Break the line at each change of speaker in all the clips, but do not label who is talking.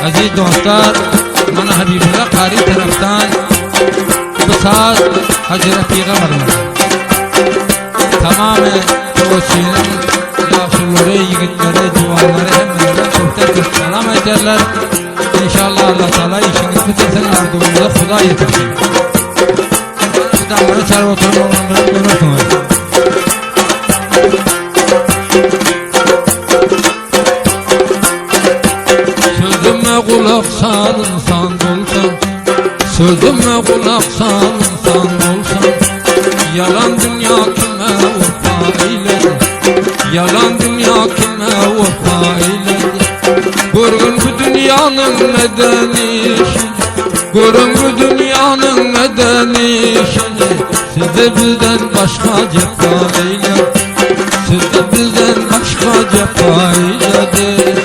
Aziz dostlar, mana Habibullah Qari tarafdan bu saat Hazreti Peygamberimiz tamamı Toşinin yaşlıları, yigitleri, civanları hemmelerine çok selam ederler. İnşallah Allah Teala işiniz bitirsin, ardımıza Huda yetirsin. Damları çarı oturup olanları görürsünüz. Sözüme kulak sal insan olsan, sözüme kulak sal insan olsan, yalan dünya kime vefa eyledi, yalan dünya kime vefa eyledi. Görün bu dünyanın nedeni işini, görün bu dünyanın nedeni işini, size bizden başka cefa eyledi, size bizden başka cefa eyledi.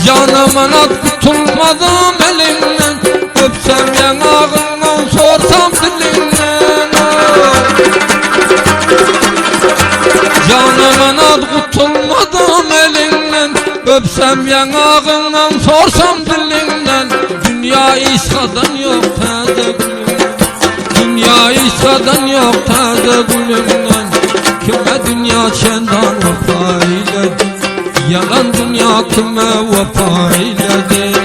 Canımın at tutulmadım elimden, öpsem yanağından sorsam dilinden. Canımın at tutulmadım elimden, öpsem yanağından sorsam dilinden. Dünya İsa'dan yok taze gülümden, dünya İsa'dan yok taze gülümden. Kime dünya çendan vefa eyledi, yalan dünya kime vefa eyledi.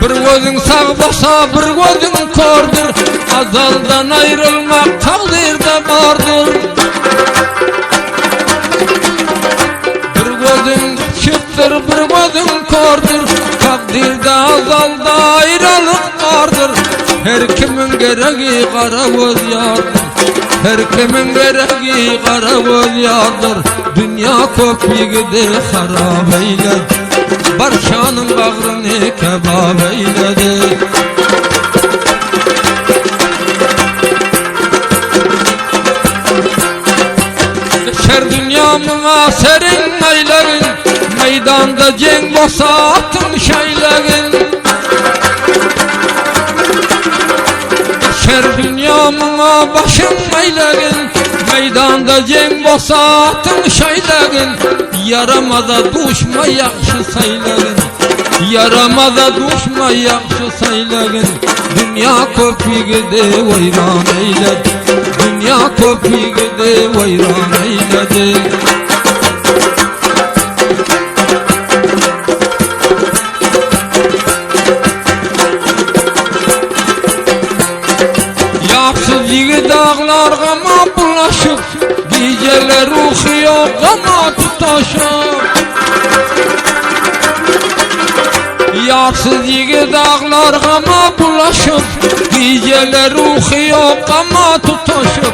Bir gözün sağ basa bir gözün kordur, azaldan ayrılmak takdirde vardır. Bir gözün çifttir bir gözün kordur, takdirde azalda ayrılık vardır. Her kimin gereği kara göz yardır, her kimin gereği kara göz yardır. Dünya köpüğüde harap eyledi, barşanın bağrını kebap eyledi. Geçer dünyamına serin eylerin, meydanda cenk olsa attın şeylerin. Geçer dünyamına başın eylerin, meydanda cenk olsa attın şeylerin. Yaramada düşme yakşı saylerin, yaramada düşme yakşı saylerin. Dünya köpüğüde vayran eyledi, dünya köpüğüde vayran eyledi. Yaksız yigit dağlarga ma bulaşıp, geceler ruhiyo gama tutaşıp. Yarsız yigit dağlarga ma bulaşıp, geceler ruhiyo gama tutaşıp.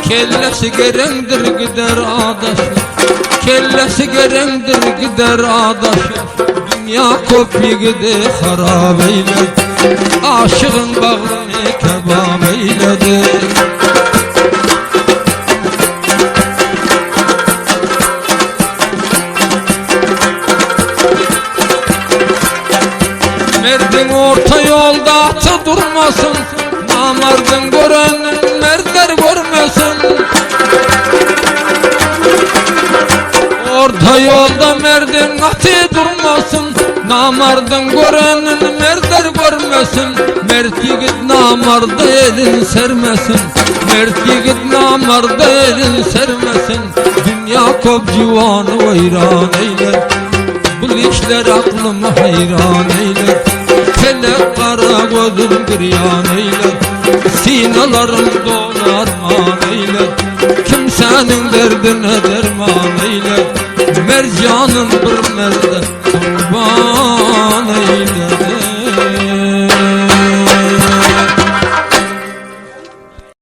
Kellesi gerendir gider adaşıp, kellesi gerendir gider adaşıp. Dünya köpüğüde harap eyledi, aşığın bağrını kebap eyledi. Merdin orta yolda atı durmasın, namardın görenin mertler görmesin. Orta yolda merdin atı durmasın, namardın görenin mertler görmesin. Mert yigit namarda elin sermesin, mert yigit namarda elin sermesin. Dünya kop civanı vayran eyler, bu işler aklımı hayran eyler. Felek kara gözüm giryan eyler, sinalarım dolar man eyler. Kimsenin derdine derman eyler, mercanın bir merde kurban eyler.